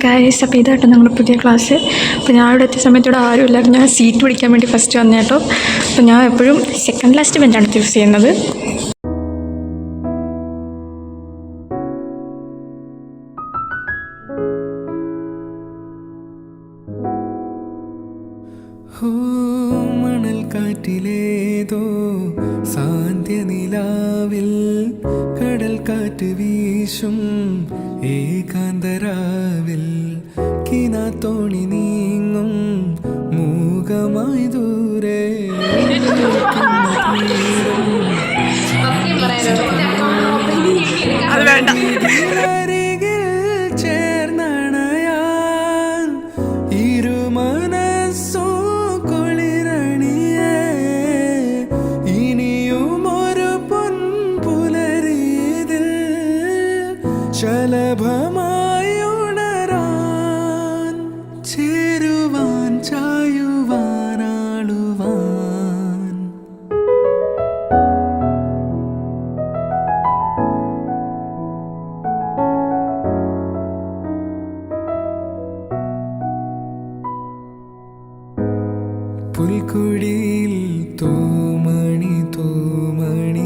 Guys, അപ്പോൾ ഇതാട്ടോ ഞങ്ങളുടെ പുതിയ ക്ലാസ്. അപ്പോൾ ഞാൻ ഇവിടെ എത്തിയ സമയത്ത് ഇവിടെ ആരും ഇല്ലായിരുന്നു. ഞാൻ സീറ്റ് പിടിക്കാൻ വേണ്ടി ഫസ്റ്റ് വന്ന കേട്ടോ. അപ്പോൾ ഞാൻ എപ്പോഴും സെക്കൻഡ് ലാസ്റ്റ് ബെഞ്ചാണ് ചൂസ് ചെയ്യുന്നത്. മണൽ കാറ്റിലേതോ സാന്ധ്യ നിലാവിൽ കടൽ കാറ്റ് വീശും ഏകാന്തരാവിൽ കിനാത്തോണി നീങ്ങും മൂകമായി ദൂരെ അത് വേണ്ട. ചേർന്നണയാൻ ഇരുമനസ്സോ കൊളിരണിയേ ഇനിയുമൊരു പൊൻപുലരീതിൽ ശലഭമായി ഉണരാൻ ചേരുവാൻ ചായുവാനാളുവാൻ. പുൽക്കുഴിയിൽ തൂമണി തൂമണി